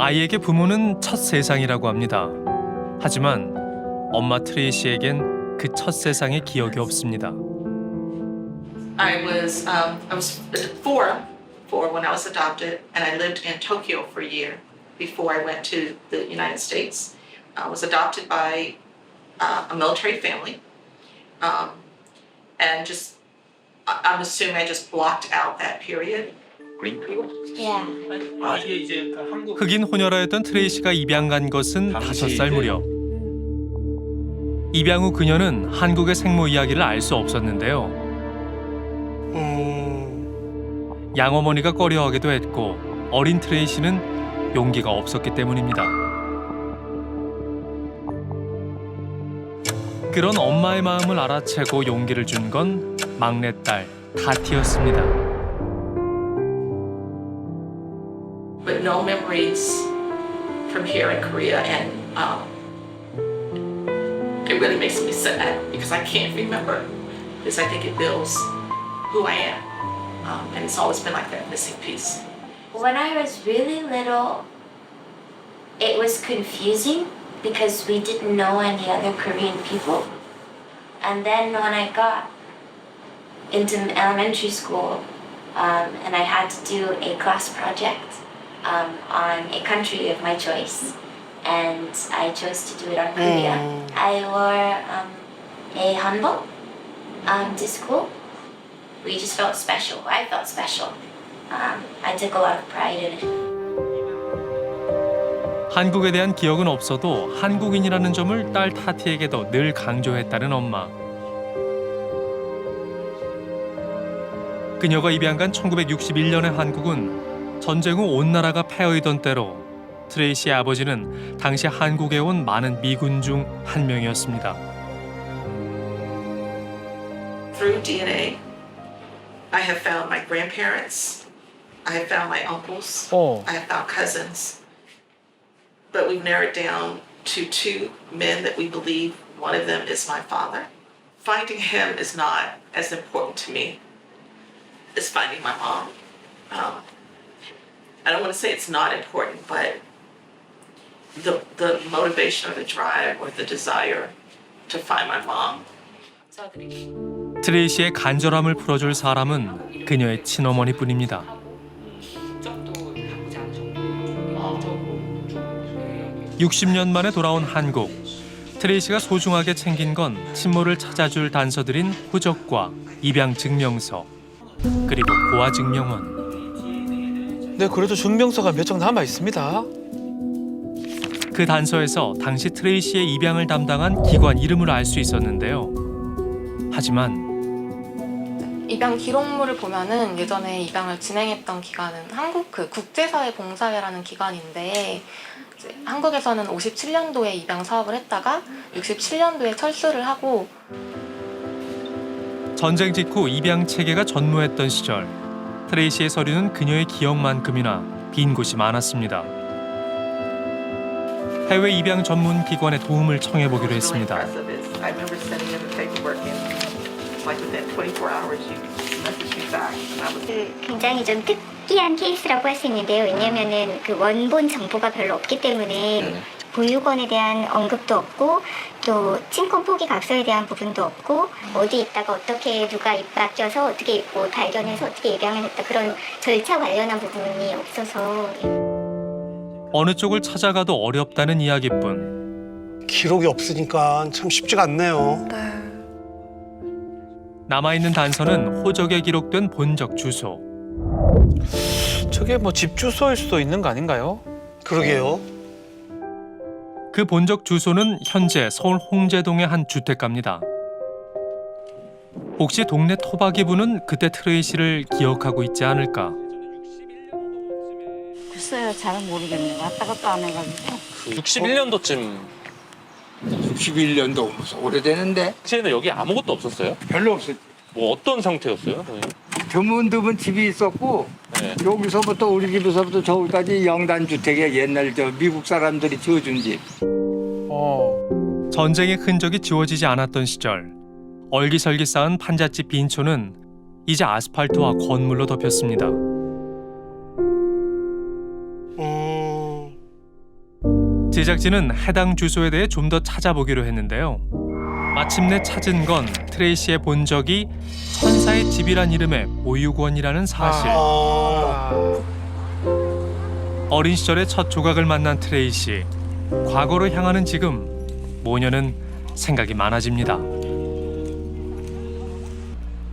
아이에게 부모는 첫 세상이라고 합니다. 하지만 엄마 트레이시에겐 그 첫 세상의 기억이 없습니다. I was four when I was adopted, and I lived in Tokyo for a year before I went to the United States. I was adopted by a military family, and I'm assuming I just blocked out that period. Yeah. 흑인 혼혈아였던 트레이시가 입양 간 것은 5살 무렵. 입양 후 그녀는 한국의 생모 이야기를 알 수 없었는데요. 양어머니가 꺼려하기도 했고 어린 트레이시는 용기가 없었기 때문입니다. 그런 엄마의 마음을 알아채고 용기를 준 건 막내딸 타티였습니다. But no memories from here in Korea, and it really makes me sad because I can't remember, because I think it builds who I am, and it's always been like that missing piece. When I was really little, it was confusing because we didn't know any other Korean people. And then when I got into elementary school, and I had to do a class project on a country of my choice, and I chose to do it on Korea. I wore a hanbok to school. We just felt special. I felt special. I took a lot of pride in it. 한국에 대한 기억은 없어도 한국인이라는 점을 딸 타티에게도 늘 강조했다는 엄마. 그녀가 입양 간 1961년의 한국은 전쟁 후 온 나라가 폐허이던 때로 트레이시의 아버지는 당시 한국에 온 많은 미군 중 한 명이었습니다. Through DNA, I have found my grandparents, I have found my uncles, I have found cousins, but we've narrowed down to 2 men that we believe one of them is my father. Finding him is not as important to me as finding my mom. I don't want to say it's not important, but the motivation or the drive or the desire to find my mom. 트레이시의 간절함을 풀어줄 사람은 그녀의 친어머니뿐입니다. 60년 만에 돌아온 한국. 트레이시가 소중하게 챙긴 건 친모를 찾아줄 단서들인 후적과 입양 증명서, 그리고 고아 증명원. 네, 그래도 증명서가 몇 장 남아 있습니다. 그 단서에서 당시 트레이시의 입양을 담당한 기관 이름을 알 수 있었는데요. 하지만 입양 기록물을 보면은 예전에 입양을 진행했던 기관은 한국 국제사회봉사회라는 기관인데, 이제 한국에서는 57년도에 입양 사업을 했다가 67년도에 철수를 하고, 전쟁 직후 입양 체계가 전무했던 시절 트레이시의 서류는 그녀의 기억만큼이나 빈 곳이 많았습니다. 해외 입양 전문 기관의 도움을 청해 보기로 했습니다. I remember sending in the paperwork and like within 24 hours you messaged me back and I was 굉장히 좀 특이한 케이스라고 할 수 있는데요. 왜냐면은 그 원본 정보가 별로 없기 때문에 보육원에 대한 언급도 없고 또 친권 포기 각서에 대한 부분도 없고 어디 있다가 어떻게 누가 입바뀌어서 어떻게 입고 발견해서 어떻게 입양을 했다 그런 절차 관련한 부분이 없어서 어느 쪽을 찾아가도 어렵다는 이야기뿐. 기록이 없으니까 참 쉽지가 않네요. 남아있는 단서는 호적에 기록된 본적 주소. 저게 뭐 집 주소일 수도 있는 거 아닌가요? 그러게요. 그 본적 주소는 현재 서울 홍제동의 한 주택가입니다. 혹시 동네 토박이분은 그때 트레이시를 기억하고 있지 않을까? 글쎄요, 잘은 모르겠네요. 왔다 갔다 안 해가지고. 61년도쯤 61년도 오래되는데 당시에는 여기 아무것도 없었어요? 별로 없었죠. 뭐 어떤 상태였어요? 선생님? 드문드문 집이 있었고 네. 여기서부터 우리 집에서부터 저기까지 영단주택에 옛날 저 미국 사람들이 지어준 집. 전쟁의 흔적이 지워지지 않았던 시절 얼기설기 쌓은 판잣집 빈초는 이제 아스팔트와 건물로 덮였습니다. 제작진은 해당 주소에 대해 좀 더 찾아보기로 했는데요. 마침내 찾은 건 트레이시의 본적이 천사의 집이란 이름의 보육원이라는 사실. 어린 시절의 첫 조각을 만난 트레이시. 과거로 향하는 지금 모녀는 생각이 많아집니다.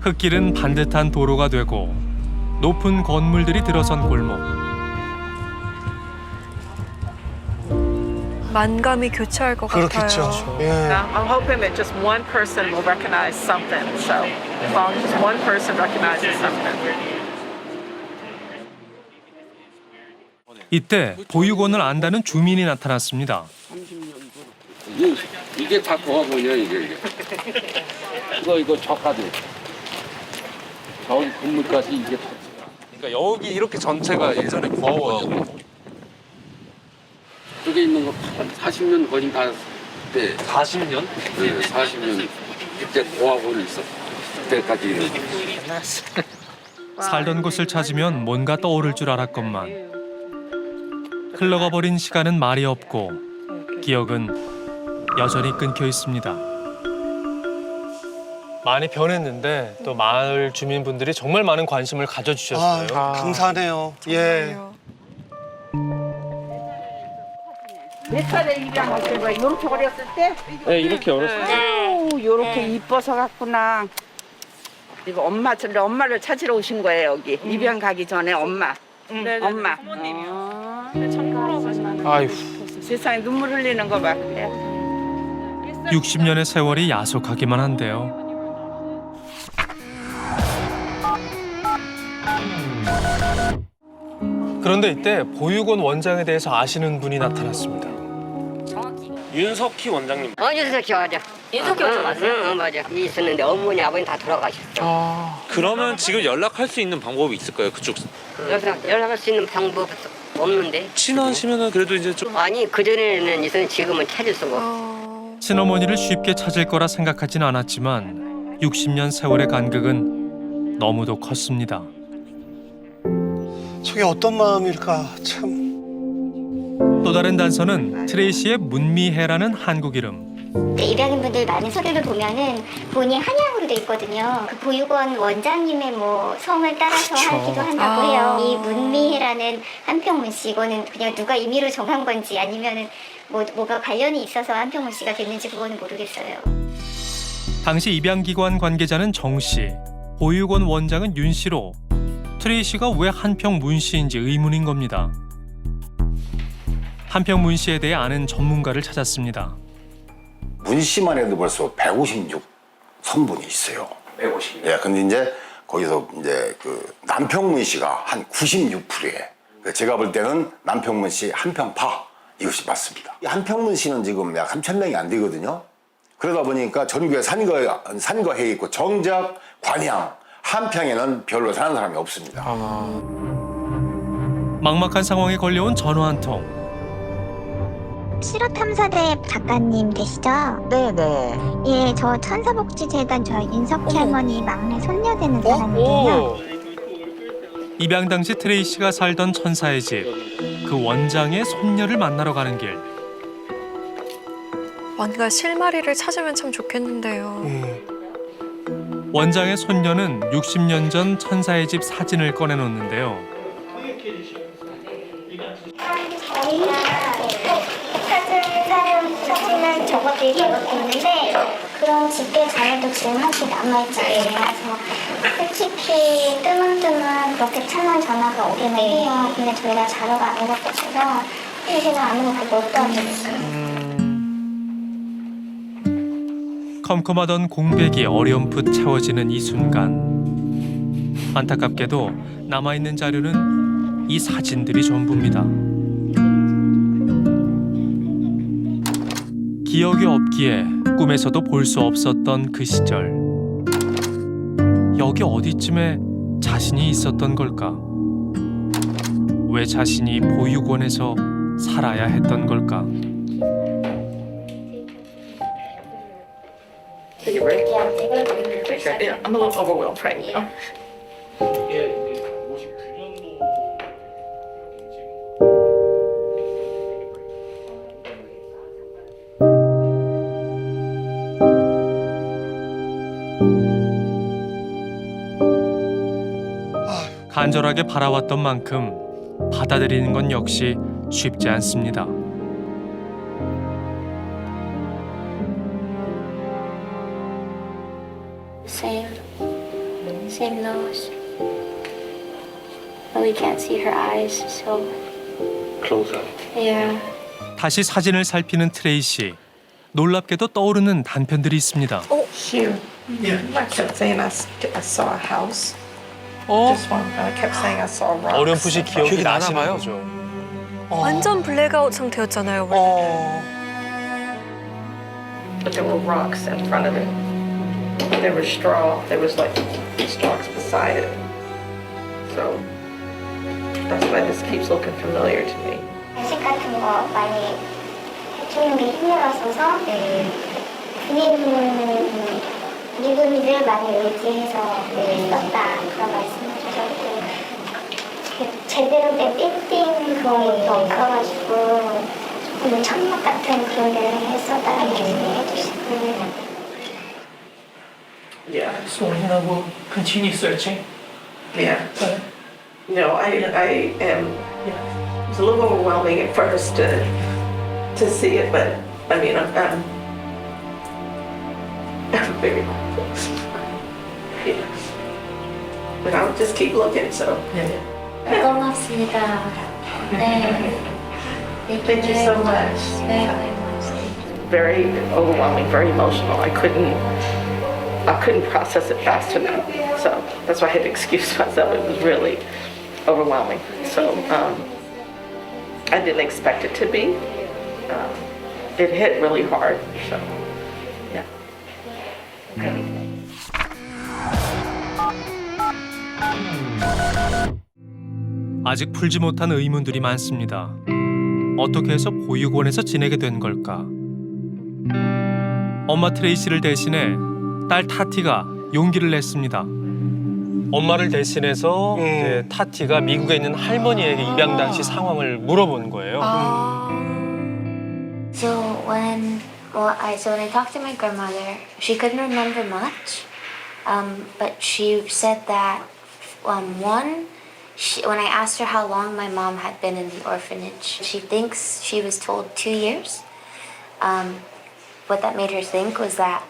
흙길은 반듯한 도로가 되고 높은 건물들이 들어선 골목. 만감이 교차할 것 그렇겠죠. 같아요. 예. I'm hoping that just one person will recognize something. So as long as just one person recognizes something. 이때 보육원을 안다는 주민이 나타났습니다. 이게 다 고아원이야 이게. 이거 저까지. 저기 건물까지 이게 다. 그러니까 여기 이렇게 전체가 예전에 고아원이었고. 저기 있는 거 40년 거진 다 때. 40년? 네, 40년. 그때 고아원이 있어. 그때까지. 살던 곳을 찾으면 뭔가 떠오를 줄 알았건만 흘러가 버린 시간은 말이 없고 기억은 여전히 끊겨 있습니다. 많이 변했는데 또 마을 주민분들이 정말 많은 관심을 가져주셨어요. 감사하네요. 예. 몇 살에 입양하신 거야? 이렇게 어렸을 때? 네, 이렇게 어렸을 때. 이렇게 이뻐서 갔구나. 이거 엄마를 찾으러 오신 거예요 여기. 입양 가기 전에 엄마. 엄마. 아유. 세상에 눈물 흘리는 거 봐. 그래. 60년의 세월이 야속하기만 한데요. 그런데 이때 보육원 원장에 대해서 아시는 분이 나타났습니다. 윤석희 원장님. 윤석희 맞아. 윤석희 원장 맞아요? 응, 맞아. 있었는데 어머니 아버님 다 돌아가셨어. 그러면 지금 연락할 수 있는 방법이 있을까요? 그쪽 연락할 수 있는 방법 없는데. 친하시면은 그래도 이제 좀 아니 그전에는 있었는데 지금은 찾을 수가 없어. 친어머니를 쉽게 찾을 거라 생각하진 않았지만 60년 세월의 간극은 너무도 컸습니다. 저게 어떤 마음일까 참. 또 다른 단서는 트레이시의 문미혜라는 한국 이름. 입양인분들 많은 서류를 보면은 본이 한양으로 돼 있거든요. 그 보육원 원장님의 뭐 성을 따라서 하기도 한다고 해요. 이 문미혜라는 한평문 씨 이거는 그냥 누가 임의로 정한 건지 아니면은 뭐가 관련이 있어서 한평문 씨가 됐는지 그거는 모르겠어요. 당시 입양기관 관계자는 정 씨, 보육원 원장은 윤 씨로 트레이시가 왜 한평문 씨인지 의문인 겁니다. 한평문 씨에 대해 아는 전문가를 찾았습니다. 문 씨만 해도 벌써 156 선분이 있어요. 150. 예, 근데 이제 거기서 이제 그 남평문 씨가 한 96%에 제가 볼 때는 남평문 씨 한평파 이것이 맞습니다. 이 한평문 씨는 지금 약 3,000명이 안 되거든요. 그러다 보니까 전국에 산거해 있고 정작 관양 한평에는 별로 사는 사람이 없습니다. 막막한 상황에 걸려온 전화 한 통. 실화탐사대 작가님 되시죠? 네네. 예, 저 천사복지재단 저 윤석희 할머니 막내 손녀 되는 사람인데요. 입양 당시 트레이시가 살던 천사의 집, 그 원장의 손녀를 만나러 가는 길. 뭔가 실마리를 찾으면 참 좋겠는데요. 원장의 손녀는 60년 전 천사의 집 사진을 꺼내놓는데요. 저희가 사진을 적어드리고 있는데 그런 집계 자료도 지금 한개 남아있지 않아서 솔직히 뜨문뜨문 그렇게 천원 전화가 오기는 해요. 근데 저희가 자료가 아무것도 없어서 제가 아무것도 못 도와드렸어요. 컴컴하던 공백이 어렴풋 채워지는 이 순간. 안타깝게도 남아있는 자료는 이 사진들이 전부입니다. 기억이 없기에 꿈에서도 볼 수 없었던 그 시절. 여기 어디쯤에 자신이 있었던 걸까? 왜 자신이 보육원에서 살아야 했던 걸까? Yeah, I'm a little overwhelmed right now. 간절하게 바라왔던 만큼 받아들이는 건 역시 쉽지 않습니다. Same nose. But we can't see her eyes, so. Close up. Yeah. 다시 사진을 살피는 트레이시. 놀랍게도 떠오르는 단편들이 있습니다. Shoot. I kept saying I saw a house. Just one. I kept saying I saw rocks. 어렴풋이 기억이 기억이 나나 나시나 봐요. 보죠. 완전 블랙아웃 상태였잖아요. 원래. But there were rocks in front of it. There was straw. There was like stalks beside it. So that's why this keeps looking familiar to me. 회식 같은 거 많이 해주는 게 힘들었어서 그분들 많이 의지해서 썼다 그런 말씀을 주셨고 제대로 된 빌딩 그런 것도 없어가지고 뭐 천막 같은 그런 데를 했었다 이렇게 해주시고. Yeah. So we'll continue searching. Yeah. No, I am. Yeah. It was a little overwhelming at first to see it, but I mean, I'm very grateful. Yeah. But I'll just keep looking. So. Yeah. 고맙습니다. 네. Thank you so much. Very much. Very overwhelming, very emotional. I couldn't process it fast enough. So that's why I had to excuse myself. It was really overwhelming. So I didn't expect it to be. It hit really hard. So yeah. 아직 풀지 못한 의문들이 많습니다. 어떻게 해서 보육원에서 지내게 된 걸까? 엄마 트레이시를 대신해 딸 타티가 용기를 냈습니다. 엄마를 대신해서 이제 타티가 미국에 있는 할머니에게 입양 당시 상황을 물어본 거예요. So when I talked to my grandmother, she couldn't remember much, but she said that when I asked her how long my mom had been in the orphanage, she thinks she was told 2 years. What that made her think was that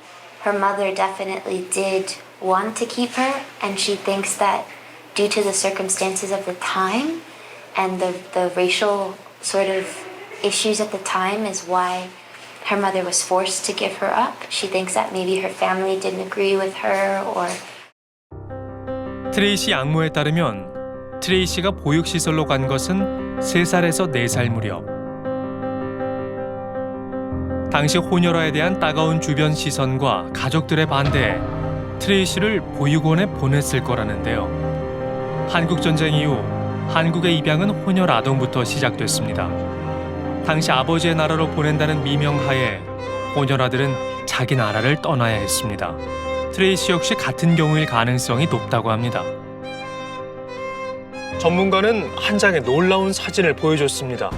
her mother definitely did want to keep her, and she thinks that due to the circumstances of the time and the racial sort of issues at the time is why her mother was forced to give her up. She thinks that maybe her family didn't agree with her or. 트레이시 양모에 따르면 트레이시가 보육시설로 간 것은 3살에서 4살 무렵. 당시 혼혈아에 대한 따가운 주변 시선과 가족들의 반대에 트레이시를 보육원에 보냈을 거라는데요. 한국전쟁 이후 한국의 입양은 혼혈 아동부터 시작됐습니다. 당시 아버지의 나라로 보낸다는 미명하에 혼혈아들은 자기 나라를 떠나야 했습니다. 트레이시 역시 같은 경우일 가능성이 높다고 합니다. 전문가는 한 장의 놀라운 사진을 보여줬습니다.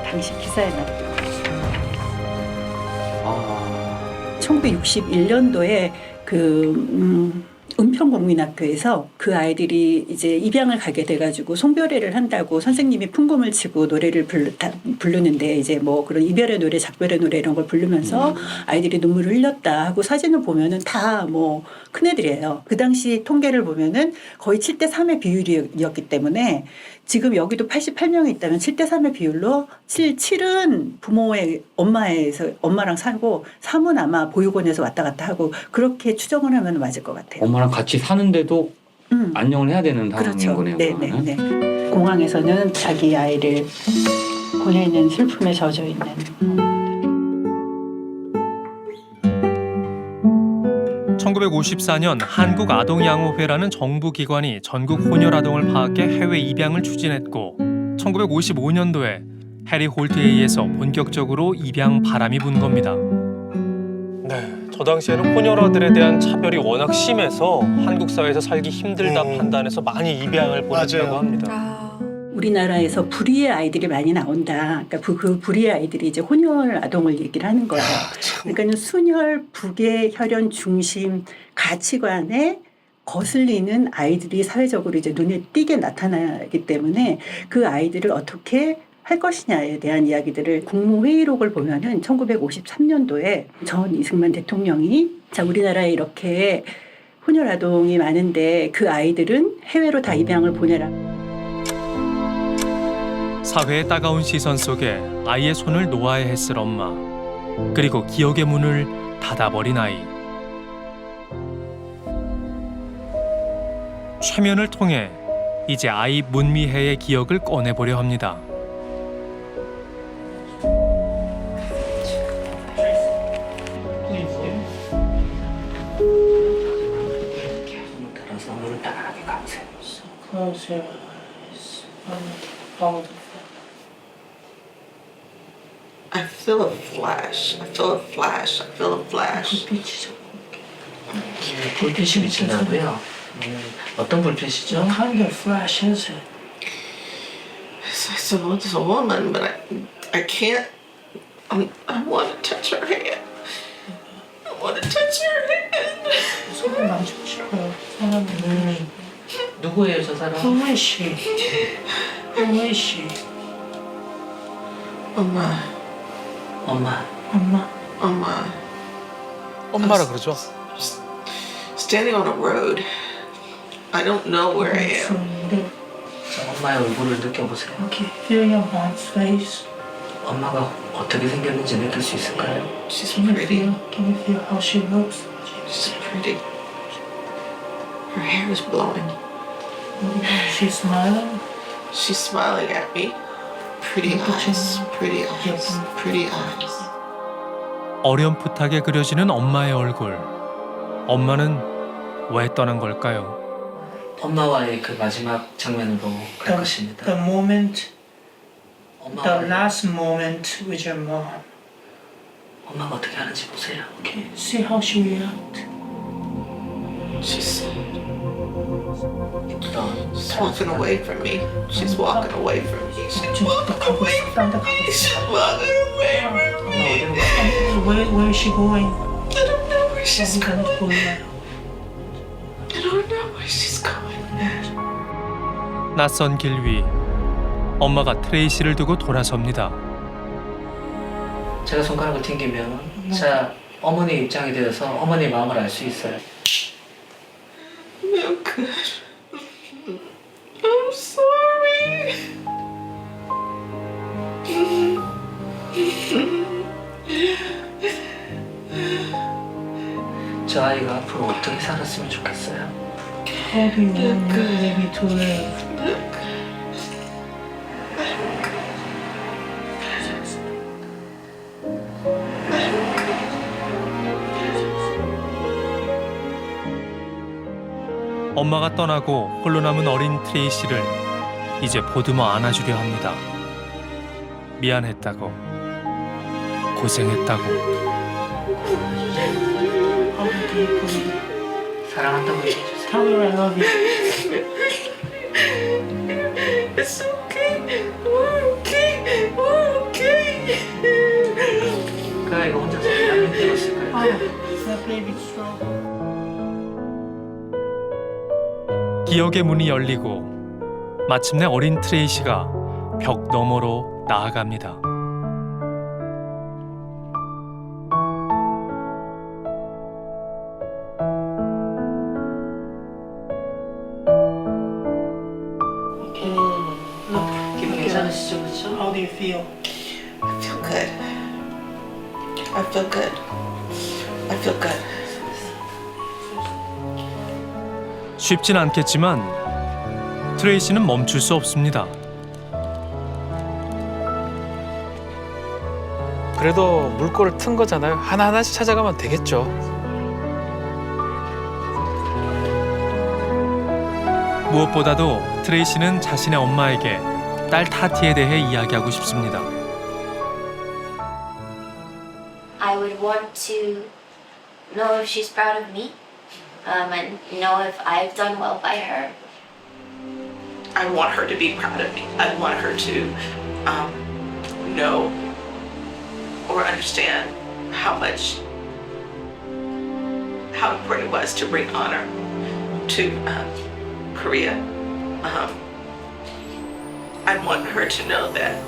당시 기사에 났던 1961년도에 은평국민학교에서 그 아이들이 이제 입양을 가게 돼가지고 송별회를 한다고 선생님이 풍금을 치고 노래를 부르는데 이제 뭐 그런 이별의 노래, 작별의 노래 이런 걸 부르면서 아이들이 눈물을 흘렸다 하고 사진을 보면은 다 뭐 큰애들이에요. 그 당시 통계를 보면은 거의 7대3의 비율이었기 때문에 지금 여기도 88명이 있다면 7대3의 비율로 7은 부모의 엄마랑 살고 3은 아마 보육원에서 왔다 갔다 하고 그렇게 추정을 하면 맞을 것 같아요. 엄마랑 같이 사는데도 안녕을 해야 되는 상황인 그렇죠. 거네요. 네. 공항에서는 자기 아이를 보내는 슬픔에 젖어 있는. 1954년 한국아동양호회라는 정부기관이 전국 혼혈아동을 파악해 해외 입양을 추진했고 1955년도에 해리 홀트에 의해서 본격적으로 입양 바람이 분 겁니다. 네, 저 당시에는 혼혈아들에 대한 차별이 워낙 심해서 한국 사회에서 살기 힘들다 판단해서 많이 입양을 보냈다고 합니다. 우리나라에서 불의의 아이들이 많이 나온다. 그러니까 그 불의의 아이들이 이제 혼혈 아동을 얘기를 하는 거예요. 그러니까 순혈, 북의 혈연 중심 가치관에 거슬리는 아이들이 사회적으로 이제 눈에 띄게 나타나기 때문에 그 아이들을 어떻게 할 것이냐에 대한 이야기들을 국무회의록을 보면은 1953년도에 전 이승만 대통령이 자, 우리나라에 이렇게 혼혈 아동이 많은데 그 아이들은 해외로 다 입양을 보내라. 사회의 따가운 시선 속에 아이의 손을 놓아야 했을 엄마. 그리고 기억의 문을 닫아버린 아이. 최면을 통해 이제 아이 문미혜의 기억을 꺼내보려 합니다. 따라서 물을 따라하게 감세요. I feel a flash. I feel a flash. I feel a flash. 불빛이 비친다고요? 어떤 불빛이죠? What kind of flash is it? It's a woman, but I can't. I want to touch her hand. I want to touch her hand. 손을 만지고 싶어요. 사람은 누구예요, 저 사람? Who is she? Who is she? 엄마. 엄마. 엄마. 엄마. 엄마라 그러죠? Standing on a road. I don't know where I am. 자, 엄마의 얼굴을 느껴보세요. Okay, feel your mom's face. 엄마가 어떻게 생겼는지 느낄 수 있을까요? She's pretty. Can you feel how she looks? She's pretty. Her hair is blowing. She's smiling. She's smiling at me. Pretty eyes. Pretty eyes. Pretty eyes. 어렴풋하게 그려지는 엄마의 얼굴. 엄마는 왜 떠난 걸까요? 엄마와의 그 마지막 장면으로 갈 것입니다. The moment, 엄마와 the last moment with your mom. 엄마가 어떻게 하는지 보세요. Okay, see how she react. She's walking away from me. She's walking away from me. She's walking away from me. She's walking away from me. Where is she going? I don't know where she's going. going. I don't know where she's going. 낯선 길 위. 엄마가 트레이시를 두고 돌아섭니다. 제가 손가락을 튕기면 자 어머니 입장이 되어서 어머니의 마음을 알 수 있어요. No good. I'm sorry. 저 아이가 앞으로 어떻게 살았으면 좋겠어요. How do you want your baby to live? 엄마가 떠나고 홀로 남은 어린 트레이시를 이제 보듬어 안아주려 합니다. 미안했다고, 고생했다고. 사랑한다고 얘기해주세요. Tell her I love you. It's okay. We're okay. We're okay. 그 아이가 혼자서 얼마나 힘들었을까요? That baby's strong. 기억의 문이 열리고 마침내 어린 트레이시가 벽 너머로 나아갑니다. 기분 괜찮으시죠, 그렇죠? How do you feel? I feel good. I feel good. I feel good. 쉽진 않겠지만 트레이시는 멈출 수 없습니다. 그래도 물꼬를 튼 거잖아요. 하나하나씩 찾아가면 되겠죠. 무엇보다도 트레이시는 자신의 엄마에게 딸 타티에 대해 이야기하고 싶습니다. I would want to know if she's proud of me, and know if I've done well by her. I want her to be proud of me. I want her to know or understand how important it was to bring honor to Korea. I want her to know that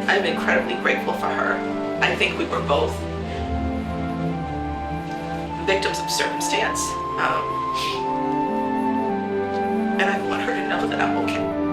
I'm incredibly grateful for her. I think we were both victims of circumstance. And I want her to know that I'm okay.